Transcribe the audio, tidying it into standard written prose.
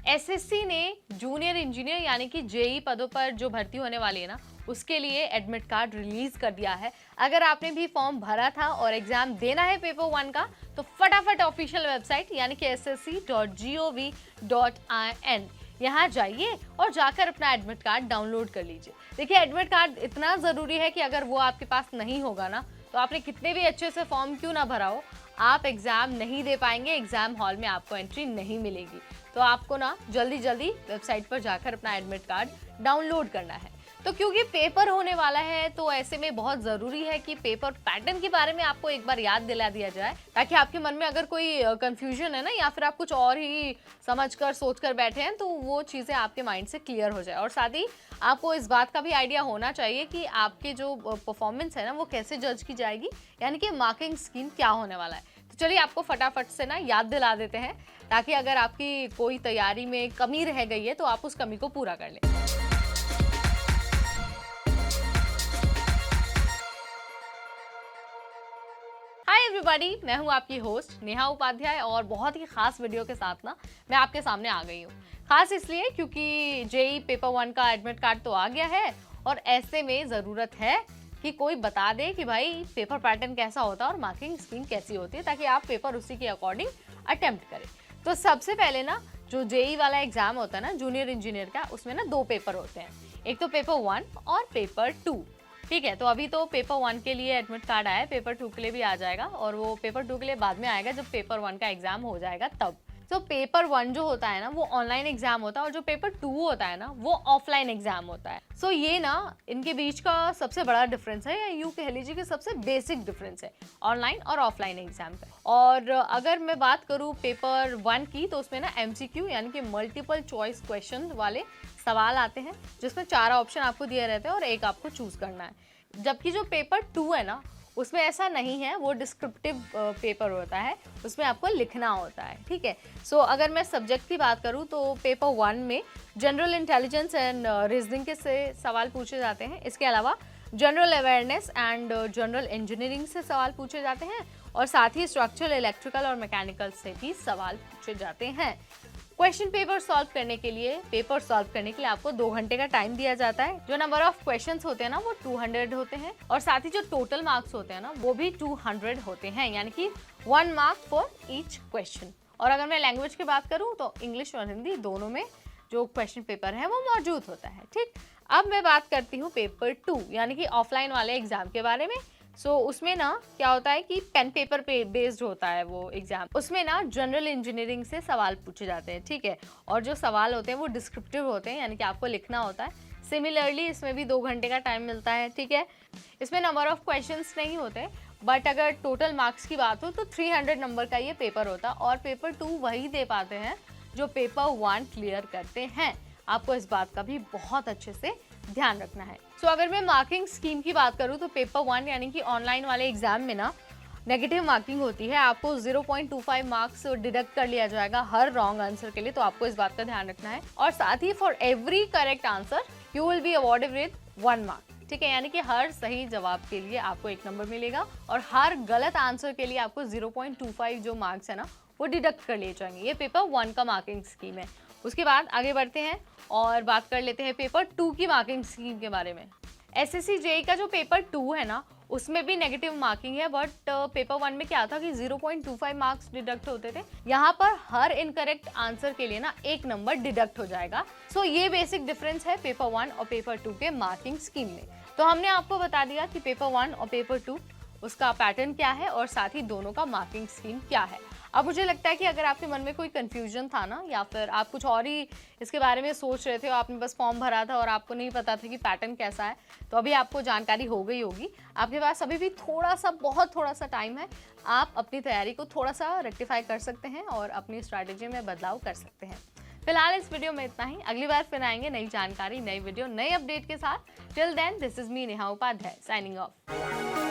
SSC ने junior engineer यानी कि जेई पदों पर जो भर्ती होने वाली है ना, उसके लिए एडमिट कार्ड रिलीज कर दिया है। अगर आपने भी फॉर्म भरा था और एग्जाम देना है पेपर 1 का, तो फटाफट ऑफिशियल वेबसाइट यानी कि ssc.gov.in यहाँ जाइए और जाकर अपना एडमिट कार्ड डाउनलोड कर लीजिए। देखिए, एडमिट कार्ड इतना ज़रूरी है कि अगर वो आपके पास नहीं होगा ना, तो आपने कितने भी अच्छे से फॉर्म क्यों ना भरा हो, आप एग्ज़ाम नहीं दे पाएंगे, एग्ज़ाम हॉल में आपको एंट्री नहीं मिलेगी। तो आपको ना जल्दी जल्दी वेबसाइट पर जाकर अपना एडमिट कार्ड डाउनलोड करना है। तो क्योंकि पेपर होने वाला है, तो ऐसे में बहुत ज़रूरी है कि पेपर पैटर्न के बारे में आपको एक बार याद दिला दिया जाए, ताकि आपके मन में अगर कोई कंफ्यूजन है ना, या फिर आप कुछ और ही समझकर सोचकर बैठे हैं, तो वो चीज़ें आपके माइंड से क्लियर हो जाए। और साथ ही आपको इस बात का भी आइडिया होना चाहिए कि आपके जो परफॉर्मेंस है ना, वो कैसे जज की जाएगी, यानी कि मार्किंग स्कीम क्या होने वाला है। तो चलिए आपको फटाफट से ना याद दिला देते हैं, ताकि अगर आपकी कोई तैयारी में कमी रह गई है तो आप उस कमी को पूरा कर लें। हाय एवरीबॉडी, मैं हूं आपकी होस्ट नेहा उपाध्याय और बहुत ही खास वीडियो के साथ ना मैं आपके सामने आ गई हूं। खास इसलिए क्योंकि जेई पेपर 1 का एडमिट कार्ड तो आ गया है, और ऐसे में ज़रूरत है कि कोई बता दे कि भाई पेपर पैटर्न कैसा होता है और मार्किंग स्कीम कैसी होती है, ताकि आप पेपर उसी के अकॉर्डिंग अटेम्प्ट करें। तो सबसे पहले ना, जो जेई वाला एग्जाम होता है ना जूनियर इंजीनियर का, उसमें ना 2 पेपर होते हैं, एक तो पेपर 1 और पेपर 2। ठीक है, तो अभी तो पेपर 1 के लिए एडमिट कार्ड आया है, पेपर 2 के लिए भी आ जाएगा, और वो पेपर 2 के लिए बाद में आएगा जब पेपर 1 का एग्जाम हो जाएगा तब। तो पेपर 1 जो होता है ना, वो ऑनलाइन एग्जाम होता है, और जो पेपर 2 होता है ना, वो ऑफलाइन एग्जाम होता है। सो ये ना इनके बीच का सबसे बड़ा डिफरेंस है, या यूँ कह लीजिए कि सबसे बेसिक डिफरेंस है ऑनलाइन और ऑफलाइन एग्जाम का। और अगर मैं बात करूँ पेपर 1 की, तो उसमें ना MCQ यानी कि मल्टीपल चॉइस क्वेश्चन वाले सवाल आते हैं, जिसमें 4 ऑप्शन आपको दिए रहते हैं और एक आपको चूज करना है। जबकि जो पेपर 2 है ना, उसमें ऐसा नहीं है, वो डिस्क्रिप्टिव पेपर होता है, उसमें आपको लिखना होता है। ठीक है, सो अगर मैं सब्जेक्ट की बात करूँ, तो पेपर 1 में जनरल इंटेलिजेंस एंड रीजनिंग के से सवाल पूछे जाते हैं। इसके अलावा general awareness and general engineering से सवाल पूछे जाते हैं, और साथ ही स्ट्रक्चरल, इलेक्ट्रिकल और मैकेनिकल से भी सवाल पूछे जाते हैं। क्वेश्चन पेपर सॉल्व करने के लिए आपको 2 घंटे का टाइम दिया जाता है। जो नंबर ऑफ क्वेश्चंस होते हैं ना, वो 200 होते हैं, और साथ ही जो टोटल मार्क्स होते हैं ना, वो भी 200 होते हैं, यानी कि 1 मार्क फॉर ईच क्वेश्चन। और अगर मैं लैंग्वेज की बात करूँ, तो इंग्लिश और हिंदी दोनों में जो क्वेश्चन पेपर है वो मौजूद होता है। ठीक, अब मैं बात करती हूँ पेपर 2 यानी कि ऑफलाइन वाले एग्जाम के बारे में। उसमें ना क्या होता है कि पेन पेपर पे बेस्ड होता है वो एग्जाम। उसमें ना जनरल इंजीनियरिंग से सवाल पूछे जाते हैं। ठीक है, और जो सवाल होते हैं वो डिस्क्रिप्टिव होते हैं, यानी कि आपको लिखना होता है। सिमिलरली इसमें भी 2 घंटे का टाइम मिलता है। ठीक है, इसमें नंबर ऑफ क्वेश्चंस नहीं होते, बट अगर टोटल मार्क्स की बात हो तो 300 नंबर का ये पेपर होता है, और पेपर 2 वही दे पाते हैं जो पेपर 1 क्लियर करते हैं। आपको इस बात का भी बहुत अच्छे से ध्यान रखना है। अगर मैं मार्किंग स्कीम की बात करूँ, तो पेपर 1 यानी कि ऑनलाइन वाले एग्जाम में ना नेगेटिव मार्किंग होती है। आपको 0.25 मार्क्स डिडक्ट कर लिया जाएगा हर रॉन्ग आंसर के लिए, तो आपको इस बात का ध्यान रखना है। और साथ ही for every correct answer you will be awarded with 1 mark. ठीक है, यानी कि हर सही जवाब के लिए आपको 1 नंबर मिलेगा, और हर गलत आंसर के लिए आपको 0.25 जो मार्क्स है ना, वो डिडक्ट कर लिए जाएंगे। ये पेपर 1 का मार्किंग स्कीम है। उसके बाद आगे बढ़ते हैं और बात कर लेते हैं पेपर 2 की मार्किंग स्कीम के बारे में। एसएससी जेई का जो पेपर 2 है ना, उसमें भी नेगेटिव मार्किंग है, बट पेपर 1 में क्या था कि 0.25 मार्क्स डिडक्ट होते थे। यहाँ पर हर इनकरेक्ट आंसर के लिए ना 1 नंबर डिडक्ट हो जाएगा। ये बेसिक डिफरेंस है पेपर 1 और पेपर 2 के मार्किंग स्कीम में। तो हमने आपको बता दिया कि पेपर 1 और पेपर 2 उसका पैटर्न क्या है, और साथ ही दोनों का मार्किंग स्कीम क्या है। अब मुझे लगता है कि अगर आपके मन में कोई कंफ्यूजन था ना, या फिर आप कुछ और ही इसके बारे में सोच रहे थे, और आपने बस फॉर्म भरा था और आपको नहीं पता था कि पैटर्न कैसा है, तो अभी आपको जानकारी हो गई होगी। आपके पास अभी भी बहुत थोड़ा सा टाइम है। आप अपनी तैयारी को थोड़ा सा रेक्टिफाई कर सकते हैं और अपनी स्ट्रैटेजी में बदलाव कर सकते हैं। फिलहाल इस वीडियो में इतना ही। अगली बार फिर आएंगे नई जानकारी, नई वीडियो, नई अपडेट के साथ। Till then, this is me Neha Upadhyay, signing of.